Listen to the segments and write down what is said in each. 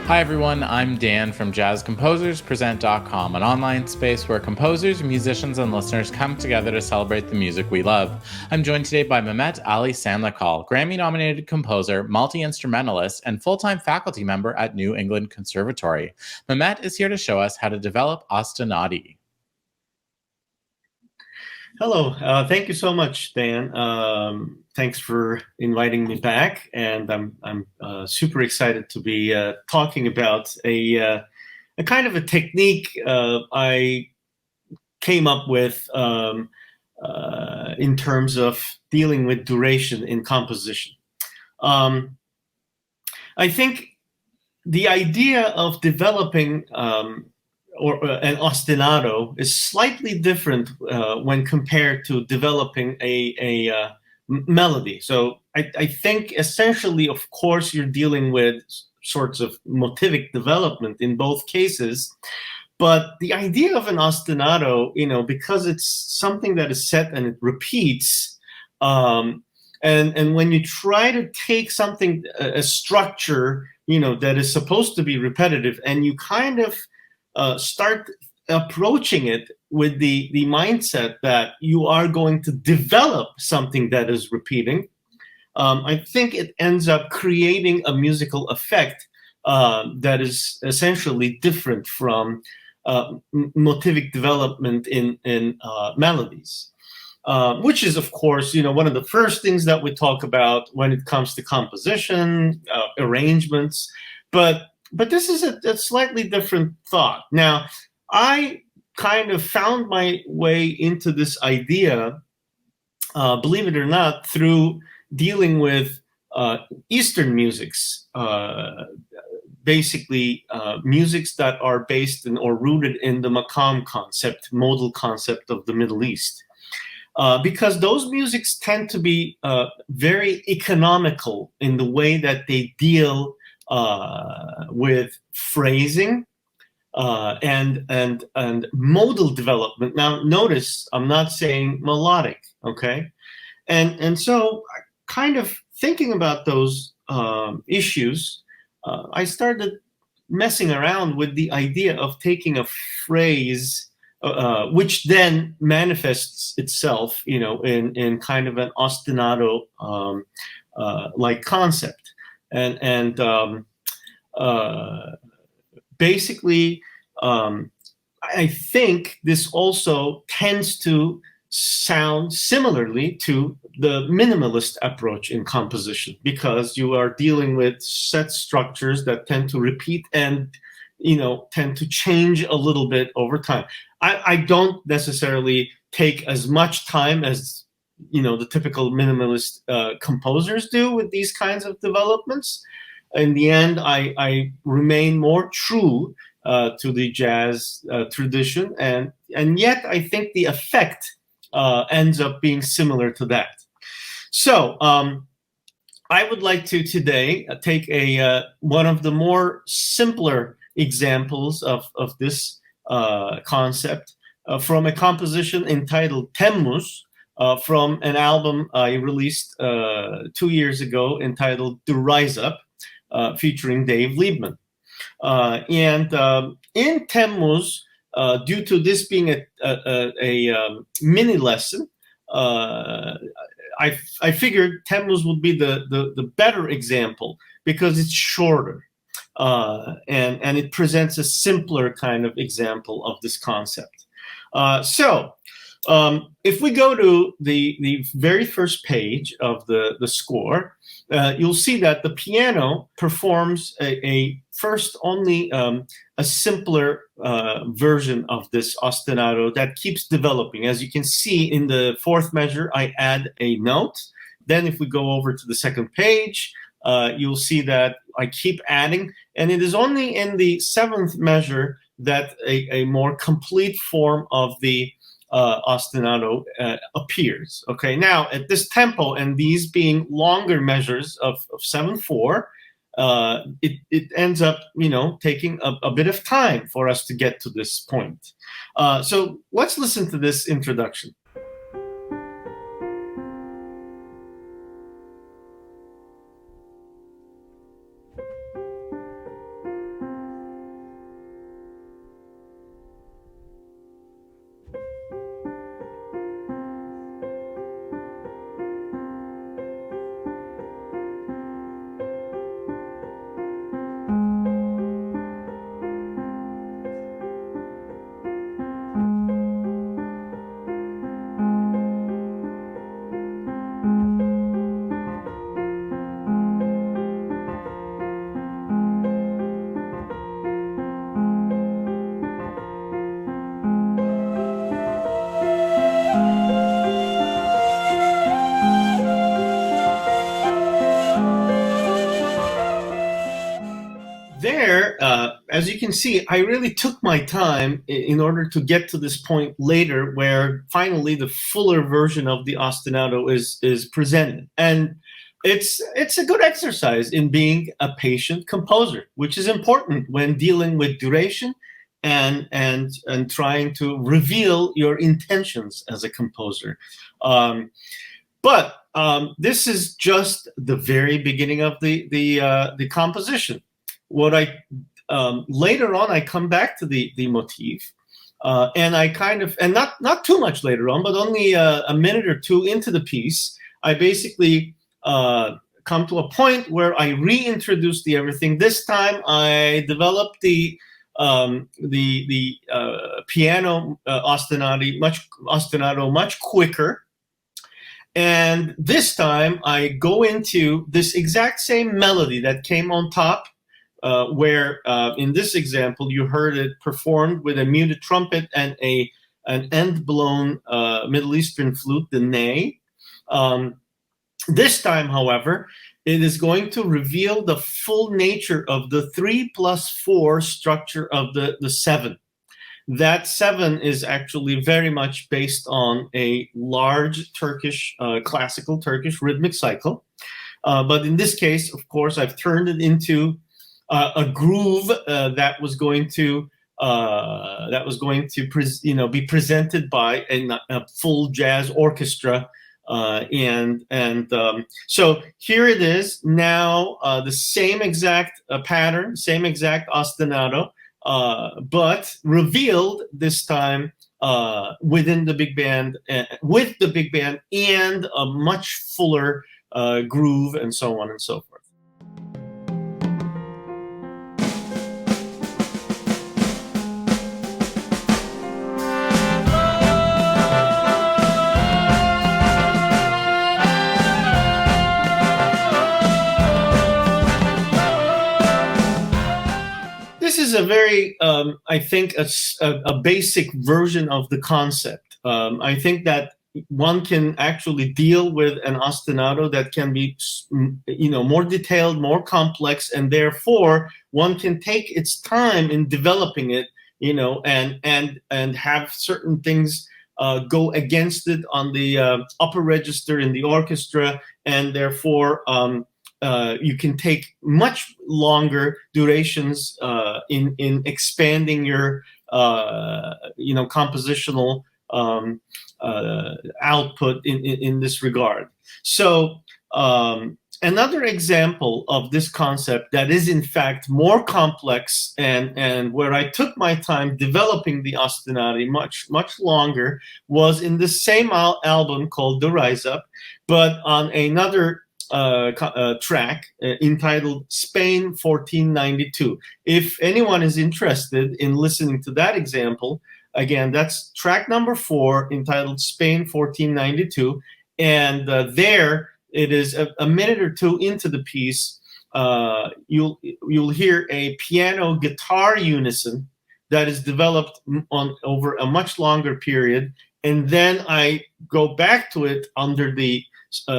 Hi everyone, I'm Dan from JazzComposersPresent.com, an online space where composers, musicians, and listeners come together to celebrate the music we love. I'm joined today by Mehmet Ali Sanlıkol, Grammy-nominated composer, multi-instrumentalist, and full-time faculty member at New England Conservatory. Mehmet is here to show us how to develop ostinato. Hello, thank you so much, Dan. Thanks for inviting me back, and I'm super excited to be talking about a kind of a technique I came up with in terms of dealing with duration in composition. I think the idea of developing or an ostinato is slightly different when compared to developing a melody. So I think essentially, of course, you're dealing with sorts of motivic development in both cases. But the idea of an ostinato, because it's something that is set and it repeats, and when you try to take something, a structure, that is supposed to be repetitive, and you kind of start approaching it with the mindset that you are going to develop something that is repeating, I think it ends up creating a musical effect that is essentially different from motivic development in melodies, which is, of course, one of the first things that we talk about when it comes to composition, arrangements, but this is a slightly different thought. Now, I kind of found my way into this idea, believe it or not, through dealing with Eastern musics, basically musics that are based in or rooted in the maqam concept, modal concept of the Middle East. Because those musics tend to be very economical in the way that they deal with phrasing and modal development. Now, notice I'm not saying melodic, okay? And so, kind of thinking about those issues, I started messing around with the idea of taking a phrase, which then manifests itself, in kind of an ostinato like concept. And basically, I think this also tends to sound similarly to the minimalist approach in composition, because you are dealing with set structures that tend to repeat and tend to change a little bit over time. I don't necessarily take as much time as the typical minimalist composers do with these kinds of developments. In the end, I remain more true to the jazz tradition, and yet I think the effect ends up being similar to that. So I would like to today take one of the more simpler examples of this concept from a composition entitled Temmuz, from an album I released 2 years ago entitled The Rise Up, featuring Dave Liebman. And in Temmuz, due to this being a mini lesson, I figured Temmuz would be the better example because it's shorter, and it presents a simpler kind of example of this concept. So if we go to the very first page of the score, you'll see that the piano performs a first only a simpler version of this ostinato that keeps developing. As you can see in the fourth measure, I add a note. Then if we go over to the second page, you'll see that I keep adding. And it is only in the seventh measure that a more complete form of the ostinato appears. Okay, now at this tempo, and these being longer measures of 7/4, it ends up, taking a bit of time for us to get to this point. So let's listen to this introduction. as you can see, I really took my time in order to get to this point later where finally the fuller version of the ostinato is presented. And it's a good exercise in being a patient composer, which is important when dealing with duration and trying to reveal your intentions as a composer. But this is just the very beginning of the composition. What I later on, I come back to the motif, and I kind of, and not too much later on, but only a minute or two into the piece, I basically come to a point where I reintroduce the everything. This time, I developed the piano ostinato much quicker. And this time I go into this exact same melody that came on top, where in this example you heard it performed with a muted trumpet and an end-blown Middle Eastern flute, the ney. This time, however, it is going to reveal the full nature of the 3+4 structure of the 7. That 7 is actually very much based on a large Turkish, classical Turkish rhythmic cycle. But in this case, of course, I've turned it into a groove that was going to be presented by a full jazz orchestra. So here it is now, the same exact pattern, same exact ostinato, but revealed this time within the big band, with the big band and a much fuller groove, and so on and so forth. This is a very, I think, a basic version of the concept. I think that one can actually deal with an ostinato that can be, more detailed, more complex, and therefore one can take its time in developing it, and have certain things go against it on the upper register in the orchestra, and therefore you can take much longer durations in expanding your, compositional output in this regard. So another example of this concept that is in fact more complex and where I took my time developing the ostinati much longer was in the same album called The Rise Up, but on another track entitled Spain 1492. If anyone is interested in listening to that example, again, that's track number 4 entitled Spain 1492. And there it is a minute or two into the piece. You'll hear a piano guitar unison that is developed over a much longer period. And then I go back to it under the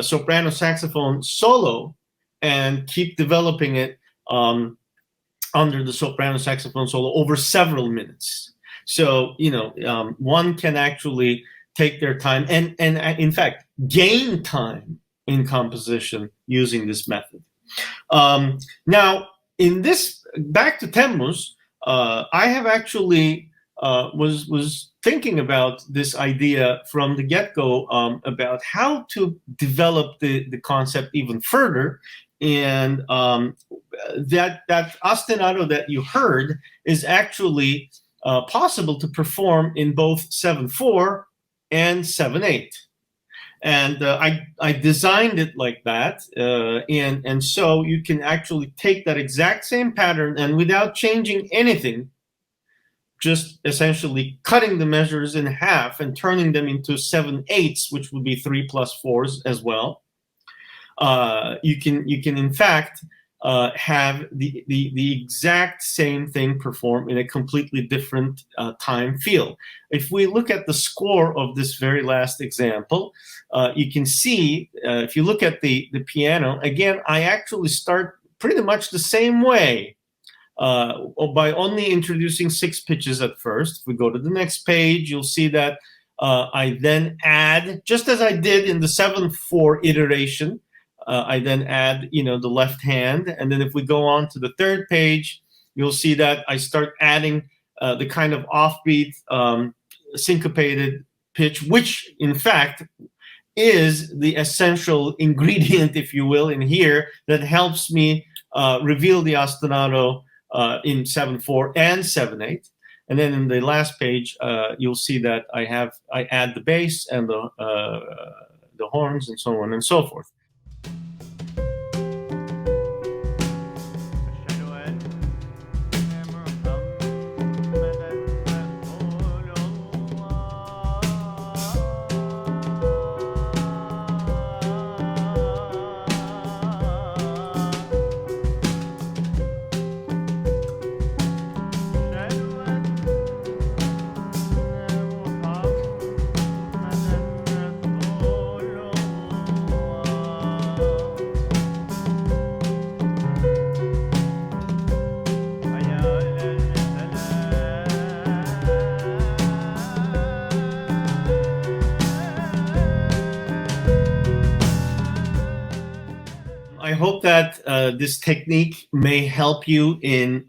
soprano saxophone solo and keep developing it under the soprano saxophone solo over several minutes. So, one can actually take their time and in fact, gain time in composition using this method. Now, in this, back to Temmuz, I have actually was thinking about this idea from the get-go about how to develop the concept even further. And that ostinato that you heard is actually possible to perform in both 7/4 and 7/8. And I designed it like that. And so you can actually take that exact same pattern and without changing anything, just essentially cutting the measures in half and turning them into 7/8, which would be 3+4s as well. You can in fact have the exact same thing performed in a completely different time feel. If we look at the score of this very last example, you can see, if you look at the piano, again, I actually start pretty much the same way. by only introducing 6 pitches at first. If we go to the next page, you'll see that I then add, just as I did in the 7/4 iteration, I then add, the left hand. And then if we go on to the 3rd page, you'll see that I start adding the kind of offbeat, syncopated pitch, which in fact is the essential ingredient, if you will, in here that helps me reveal the ostinato in 7/4 and 7/8. And then in the last page, you'll see that I add the bass and the horns and so on and so forth. I hope that this technique may help you in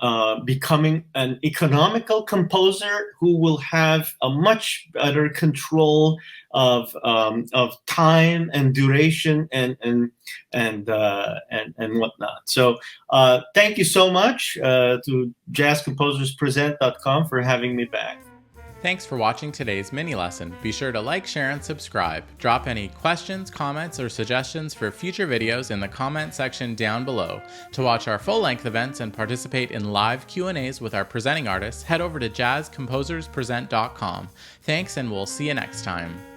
becoming an economical composer who will have a much better control of time and duration and whatnot. So thank you so much to jazzcomposerspresent.com for having me back. Thanks for watching today's mini lesson. Be sure to like, share, and subscribe. Drop any questions, comments, or suggestions for future videos in the comment section down below. To watch our full-length events and participate in live Q&As with our presenting artists, head over to jazzcomposerspresent.com. Thanks, and we'll see you next time.